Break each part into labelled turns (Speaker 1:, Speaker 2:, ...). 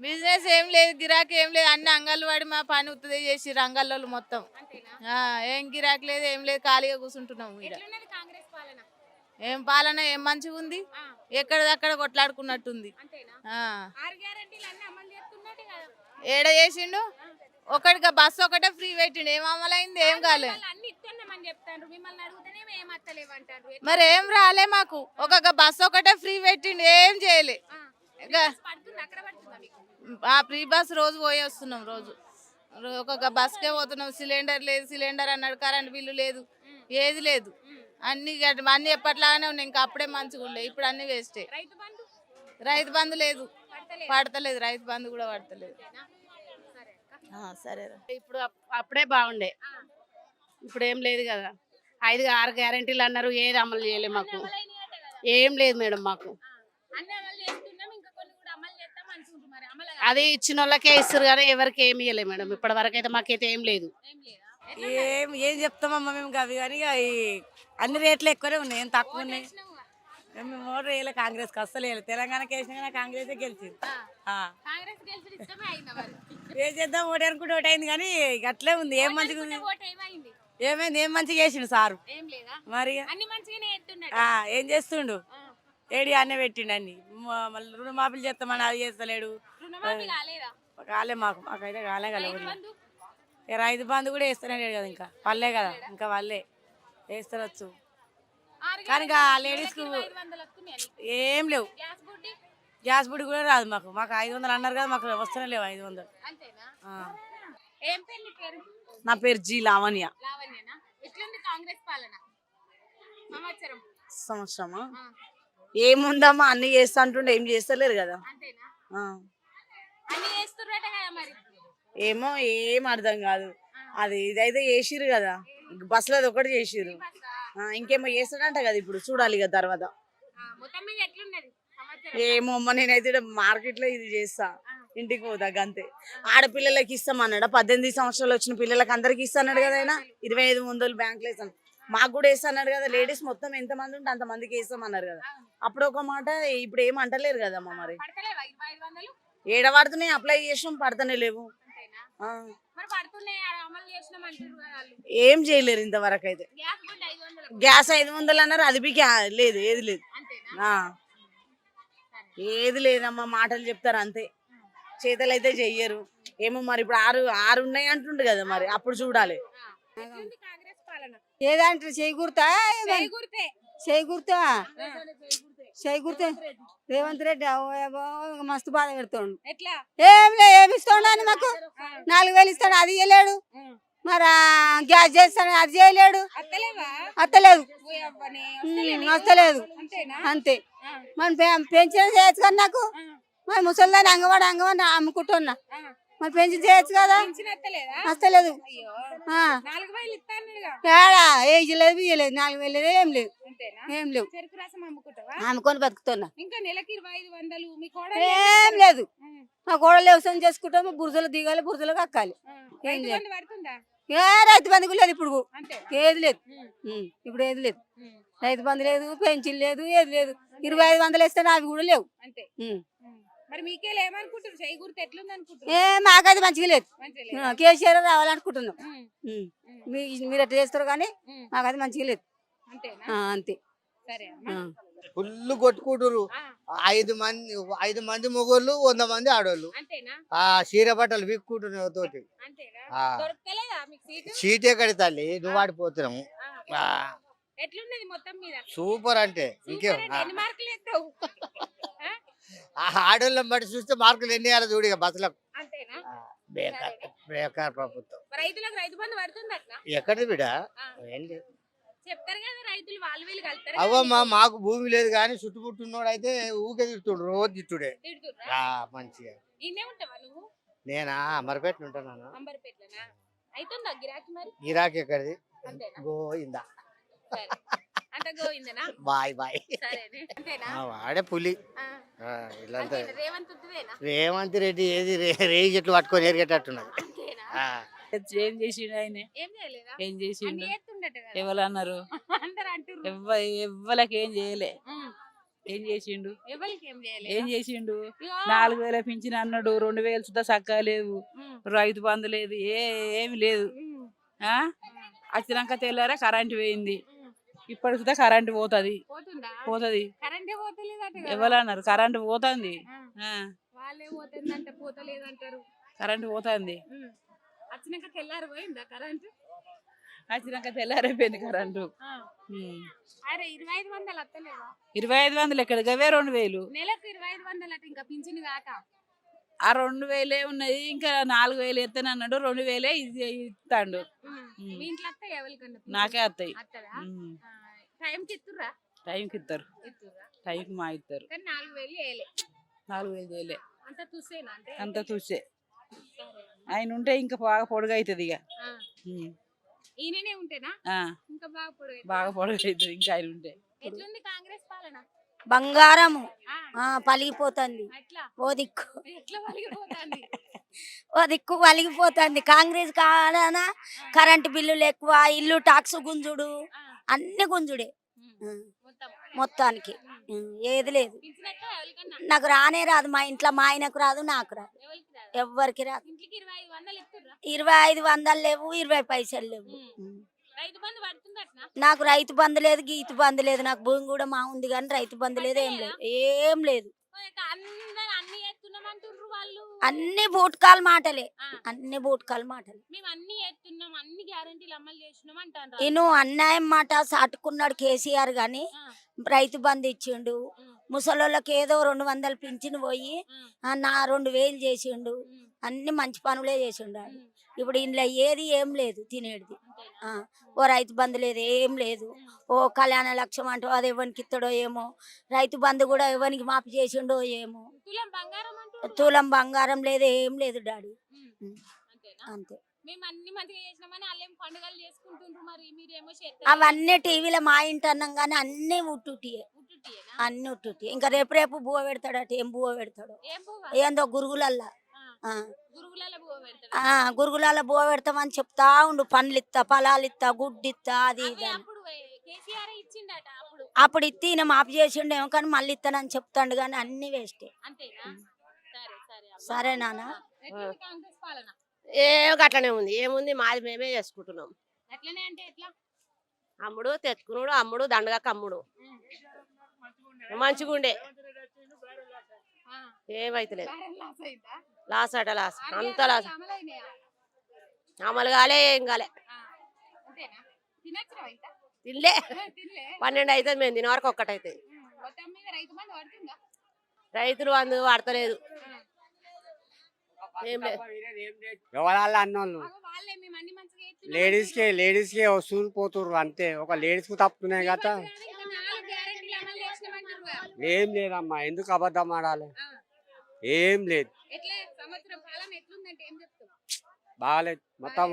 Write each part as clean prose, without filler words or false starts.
Speaker 1: Business ఏం లేదు, గిరాకీ ఏం లేదు. అన్ని అంగన్వాడి మా పని ఉత్తదే చేసి అంగళ్ళోళ్ళు మొత్తం. ఏం గిరాకీ లేదు, ఏం లేదు, ఖాళీగా కూర్చుంటున్నాం. ఏం పాలన ఏం మంచిగా ఉంది, ఎక్కడదక్కడ కొట్లాడుకున్నట్టుంది. ఏడ చేసిండు ఒకటిగా బస్సు ఒకటే ఫ్రీ పెట్టిండు, ఏం అమలైంది, ఏం కాలేదు. మరి ఏం రాలే మాకు, ఒక బస్సు ఒకటే ఫ్రీ పెట్టిండు, ఏం చేయలే. ఆ ఫ్రీ బస్ రోజు పోయి వస్తున్నాం, రోజు ఒక బస్కే పోతున్నాం. సిలిండర్ లేదు, సిలిండర్ అన్నాడు, కరెంట్ బిల్లు లేదు, ఏది లేదు. అన్ని అన్ని ఎప్పట్లాగానే ఉన్నాయి, ఇంకా అప్పుడే మంచిగా ఉండే, ఇప్పుడు అన్ని వేస్టే. రైతు బంధు లేదు, పడతలేదు, రైతు బంధు కూడా పడతలేదు. సరే,
Speaker 2: ఇప్పుడు అప్పుడే బాగుండే, ఇప్పుడు ఏం లేదు కదా. 5-6 గ్యారెంటీలు అన్నారు, ఏది అమలు చేయలేదు మాకు. ఏం లేదు మేడం మాకు. అది ఇచ్చిన వాళ్ళకే ఇస్తారు కానీ ఎవరికి ఏమి ఇవ్వలేదు మేడం. ఇప్పటి వరకు అయితే మాకైతే ఏం లేదు.
Speaker 3: ఏం చెప్తామమ్మా మేము అవి కానీ అన్ని రేట్లు ఎక్కువనే ఉన్నాయి, ఏం తక్కువ ఉన్నాయి. మేము ఓటర్ వేయలే, కాంగ్రెస్ అస్సలు వేయలేదు. తెలంగాణకి వేసినా కానీ కాంగ్రెస్ గెలిచింది. ఏం చేద్దాం, ఓటు అనుకుంటే ఓటు అయింది కానీ అట్లే ఉంది. ఏం మంచిగా ఏమైంది, ఏం మంచిగా చేసిండు సారు. మరి ఏం చేస్తుండు, ఏడి అన్నీ పెట్టిండు అన్ని. మళ్ళీ రుణమాఫీలు చేస్తామని అది చేస్తలేడు. కాలే మాకైతే కాలే కదా. రైతు బంధు కూడా వేస్తూనే లేడు కదా, ఇంకా పల్లె కదా, ఇంకా వాళ్ళే వేస్తరచ్చు. కానీ లేడీస్కు ఏం లేవు. గ్యాస్ బుడ్డి కూడా రాదు మాకు. 500 అన్నారు కదా, మాకు వస్తూనే లేవు 500. నా పేరు జి లావణ్య. సంవత్సరమా ఏముందమ్మా, అన్ని చేస్తా అంటుండే, ఏం చేస్తలేరు కదా. ఏమో ఏం అర్థం కాదు. అది ఇదైతే చేసిరు కదా, బస్సులో ఒకటి చేసిరు, ఇంకేమో చేస్తాడంట కదా. ఇప్పుడు చూడాలి కదా తర్వాత. ఏమో అమ్మ, నేనైతే మార్కెట్ లో ఇది చేస్తా, ఇంటికి పోతా అంతే. ఆడపిల్లలకి ఇస్తామన్నాడు, 18 సంవత్సరాలు వచ్చిన పిల్లలకి అందరికి ఇస్తాడు కదా ఆయన. 2500 బ్యాంకులు వేస్తాను, మాకు కూడా వేస్తాడు కదా. లేడీస్ మొత్తం ఎంత మంది ఉంటే అంత మందికి వేస్తామన్నారు కదా. అప్పుడు ఒక మాట, ఇప్పుడు ఏం అంటలేరు కదమ్మా. మరి ఏడ పడుతున్నాయి, అప్లై చేసాం, పడతానే లేవు. ఏం చేయలేరు ఇంతవరకు అయితే. గ్యాస్ 500 అన్నారు, అది బి లేదు, ఏది లేదు, ఏది లేదమ్మా. మాటలు చెప్తారు అంతే, చేతలు అయితే చెయ్యరు. ఏమో మరి ఇప్పుడు 6 ఉన్నాయి అంటుండు కదా, మరి అప్పుడు చూడాలి.
Speaker 4: ఏదంటే చేకూరుతా రేవంత్ రెడ్డి మస్తు బాధ పెడుతుండు. ఏం లే, ఏమి ఇస్తాడు మాకు. 4000 ఇస్తాడు, అది ఇవ్వలేడు. మరి గ్యాస్ చేస్తాడు, అది చేయలేడు. అత్తలేదు అంతే. మరి పెన్షన్ చేయొచ్చు కదా నాకు. మరి ముసలిదాన్ని అంగవాడి అమ్ముకుంటున్నా, మరి పెన్షన్ చేయొచ్చు కదా. వస్తలేదు, ఏజ్ లేదు, ఇయ్యలేదు. 4000 ఏం లేదు, ఏం లేవు. అమ్ముకొని బతుకుతున్నా, ఏం లేదు. మా కోడలు వ్యవసాయం చేసుకుంటాము, బురదలు దిగాలి, బురదలు కక్కాలి. ఏం చేయాలి, ఏ రైతు బంధు లేదు ఇప్పుడు, ఏది లేదు. ఇప్పుడు ఏది లేదు, రైతు బంధు లేదు, పెన్షన్ లేదు, ఏది లేదు. 2500 ఇస్తాను, అవి కూడా లేవు. మాకైతే మంచిగా లేదు. కేసీఆర్ రావాలనుకుంటున్నాం. మీరు ఎట్లా చేస్తారు కానీ మాకైతే మంచిగా లేదు, అంతే.
Speaker 5: ఫుల్ కొట్టుకుంటారు. 5 మంది మొగోళ్ళు, 100 మంది ఆడోళ్ళు. చీర బట్టలు విక్కుంటున్నావు తోటి. సీట్ ఎక్కడి తల్లి, నువ్వు ఆడిపోతున్నాము. సూపర్ అంటే ఇంకేం. ఆడోళ్ళని బట్టి చూస్తే మార్కులు ఎన్ని వేయాలి చూడు. బస్సులకు బేకార్ ప్రభుత్వం. ఎక్కడి బిడ ఏం లేదు. అవ్వమ్మా, మాకు భూమి లేదు కానీ చుట్టుముట్టున్నోడు అయితే ఊకే తిడుతుడు, రోజు తిట్టుడే మంచిగా. నేనా అమర్పేట ఉంటాను. గిరాకీ ఎక్కడిది, గోయిందా. Bye bye. వాడే పులి రేవంత్ రెడ్డి. ఏది రేయి చెట్లు పట్టుకొని ఎరిగేటట్టున్నది.
Speaker 6: ఏం చేసిండు ఆయన, ఏం చేసిండు ఎవరు అన్నారు, ఎవ్వలకి ఏం చేయలే. ఏం చేసిండు
Speaker 7: ఎవరికి ఏం చేయలేదు
Speaker 6: ఏం చేసిండు 4,000 పింఛన్ అన్నాడు 2,000 సుద్ధా చక్కగా లేవు రైతు బంధు లేదు ఏమి లేదు ఆ వచ్చినాక తెల్లారా కరెంట్ పోయింది ఇప్పటి సుద్ధా కరెంట్ పోతుంది
Speaker 7: పోతుందా
Speaker 6: పోతుంది
Speaker 7: కరెంటే పోతలేదట
Speaker 6: ఎవరన్నారు కరెంట్ పోతుంది
Speaker 7: వాళ్ళే పోతుందంటే పోతలేదంటారు
Speaker 6: కరెంట్ పోతుంది
Speaker 7: వచ్చినాక తెల్లారి పోయిందా కరెంట్
Speaker 6: వచ్చినాక తెల్లారైపోయింది కరెంటు
Speaker 7: అరే 2,500 వస్తలేవా
Speaker 6: 2,500 ఎక్కడ గవే 2,000
Speaker 7: నెలకు 2,500 అట ఇంకా పింఛను కాక
Speaker 6: ఆ 2,000 ఉన్నాయి ఇంకా 4,000 ఎత్తాను అన్నాడు 2,000 ఇది ఇస్తాడు
Speaker 7: మీ ఇంట్లో వస్తాయి ఎవరికన్నా
Speaker 6: నాకే వస్తాయి
Speaker 7: వస్తుందా టైంకి ఇస్తుర్రా
Speaker 6: టైంకి ఇస్తారు
Speaker 7: ఇస్తుర్రా
Speaker 6: టైంకి మా ఇస్తారు
Speaker 7: కానీ 4,000 వేయలే
Speaker 6: 4,000 చేయలే
Speaker 7: అంత చూసేనా అంటే
Speaker 6: అంత చూసే ఆయన ఉంటే ఇంకా బాగా పొడుగు అవుతుంది ఇక
Speaker 7: ఈయననే ఉంటేనా ఇంకా బాగా పొడుగు
Speaker 6: బాగా పొడుగు అవుతుంది ఇంకా ఆయన ఉంటే
Speaker 7: ఎట్లుంది కాంగ్రెస్ పాలన
Speaker 4: బంగారము
Speaker 7: ఆ,
Speaker 4: పలిగిపోతుంది
Speaker 7: ఎట్లా
Speaker 4: ఓ దిక్కు
Speaker 7: ఎట్లా వలిగిపోతుంది
Speaker 4: ఓ దిక్కు పలిగిపోతుంది కాంగ్రెస్ కాడన కరెంటు బిల్లులు ఎక్కువ ఇల్లు టాక్స్ గుంజుడు అన్ని గుంజుడే
Speaker 7: మొత్తం
Speaker 4: మొత్తానికి ఏది లేదు
Speaker 7: పింఛనక్క ఎవరికన్నా
Speaker 4: నాకు రానే రాదు మా ఇంట్లో మా ఆయనకు రాదు నాకు రాదు
Speaker 7: ఎవరికి రాదు
Speaker 4: ఎవ్వరికి రాదు
Speaker 7: ఇంటికి 2,500 ఇస్తుర్రా
Speaker 4: 2500 లేవు 20 పైసలు లేవు
Speaker 7: రైతు బంధు పడుతుందట్నా
Speaker 4: నాకు రైతు బంధు లేదు గీతు బంధు లేదు నాకు భూమి కూడా మా ఉంది కానీ రైతు బంధు లేదు ఏం లేదు ఏం లేదు
Speaker 7: అందరు అన్ని ఎత్తున్నామంటుండ్రు వాళ్ళు
Speaker 4: అన్ని బూట్కాల్ మాటలే
Speaker 7: ఆ,
Speaker 4: అన్ని బూట్కాల్ మాటలే
Speaker 7: మేము అన్ని ఎత్తున్నాం అన్ని గ్యారెంటీలు అమలు చేస్తున్నాం అంటారు
Speaker 4: ఈయన అన్యాయం మాట సాటుకున్నాడు కేసీఆర్ గాని రైతు బంధు ఇచ్చిండు ముసలోళ్ళకి ఏదో 200 పింఛను పోయి నా 2,000 చేసిండు అన్ని మంచి పనులే చేసిండు ఆయన. ఇప్పుడు ఇంట్లో ఏది ఏం లేదు తినేది ఓ రైతు బంధు లేదు ఏం లేదు ఓ కళ్యాణ లక్ష్యం అంటూ అది ఎవరికి ఇస్తాడో ఏమో రైతు బంధు కూడా ఎవరికి మాఫీ చేసిండో ఏమో
Speaker 7: తులం బంగారం అంటుండ్రు.
Speaker 4: తులం బంగారం లేదు ఏం లేదు డాడీ
Speaker 7: అంతేనా
Speaker 4: అంతే
Speaker 7: మేము అన్ని మంచిగా చేసినామని వాళ్ళేం పండుగలు చేసుకుంటుండ్రు మరి మీరేమో
Speaker 4: అవన్నీ టీవీలో మా ఇంటి అన్నాం కానీ అన్నీ ఉట్టుటియే అన్ని ఉట్టుటి ఇంకా రేపు బువ్వ పెడతాడట ఏం బువ్వ పెడతాడో
Speaker 7: ఏం పువ్వు
Speaker 4: ఏందో గురుగులల్లా
Speaker 7: గురుగులలో పువ్వు పెడతాడు
Speaker 4: గురుగులలో బువ్వ పెడతామని చెప్తా ఉండు పండ్లు ఇస్తా పొలాలు ఇస్తా గుడ్డు ఇస్తా అది ఇది అని.
Speaker 7: అప్పుడు కేసీఆర్ ఇచ్చిండట అప్పుడు
Speaker 4: అప్పుడు ఇత్తి ఈయన మాఫీ చేసిండేమో కానీ మళ్ళీ ఇస్తానని చెప్తాడు కానీ అన్ని వేస్టే
Speaker 7: అంతేనా సరే సరే అమ్మ.
Speaker 4: సరే నాన్న
Speaker 7: ఎట్లుంది కాంగ్రెస్ పాలన
Speaker 8: అట్లనే ఉంది ఏముంది మాది మేమే చేసుకుంటున్నాం
Speaker 7: అట్లనే అంటే ఎట్లా
Speaker 8: అమ్ముడు తెచ్చుకున్నాడు అమ్ముడు దండగా కమ్ముడు మంచిగుండే
Speaker 7: ఆ,
Speaker 8: ఏమైతలేదు
Speaker 7: బేరం లాస్ అయిందా?
Speaker 8: లాస్ అట లాస్
Speaker 7: ఆరు
Speaker 8: అంత
Speaker 7: గ్యారెంటీలు
Speaker 8: లాస్
Speaker 7: అమలైనాయా?
Speaker 8: అమలు కాలే ఏం కాలే
Speaker 7: ఆ, అంతేనా తినచ్చురా ఇంత
Speaker 8: తినలే
Speaker 7: తినలే
Speaker 8: 12 అవుతుంది మేము తినే వరకు ఒక్కటైతే
Speaker 7: మొత్తం మీద రైతు బంధు పడుతుందా
Speaker 8: రైతులు అందు పడతలేదు ఏం లేదు
Speaker 5: ఎవరాళ్ళ అన్నోళ్ళు
Speaker 7: అగో వాళ్ళే మేము అన్ని మంచిగా చేస్తున్నాం
Speaker 5: లేడీస్ కే వస్తువులు పోతుర్రు అంతే ఒక లేడీస్ కు తప్పుతున్నాయి కదా
Speaker 7: అంటున్నారు. ఇంకా 4 గ్యారెంటీలు అమలు చేసినామంటుర్రుగా.
Speaker 5: ఏం లేదమ్మా ఎందుకు అబద్ధం ఆడాలి
Speaker 7: ఆ,
Speaker 5: ఏం లేదు
Speaker 7: ఎట్లా సంవత్సరం పాలన ఎట్లుందంటే ఏం చెప్తావు
Speaker 5: బాగాలేదు మొత్తం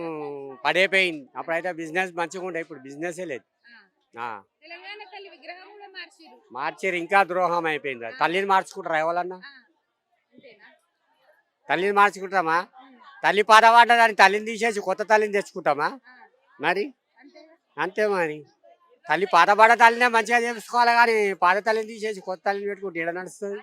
Speaker 5: పడైపోయింది అప్పుడైతే బిజినెస్ మంచిగా ఉండే ఇప్పుడు బిజినెస్ లేదు
Speaker 7: ఆ, తెలంగాణ తల్లి విగ్రహం కూడా మార్చిరు
Speaker 5: మార్చారు ఇంకా ద్రోహం అయిపోయింది తల్లిని మార్చుకుంటారా ఎవరన్నా
Speaker 7: అంతేనా
Speaker 5: తల్లిని మార్చుకుంటామా తల్లి పాడవాడదని తల్లిని తీసేసి కొత్త తల్లిని తెచ్చుకుంటామా మరి
Speaker 7: అంతేనా
Speaker 5: అంతే మరి తల్లి పాత తల్లినే మంచిగా చేసుకోవాలి కానీ పాత తల్లిని తీసేసి కొత్త తల్లిని పెట్టుకుంటే ఏడ నడుస్తుంది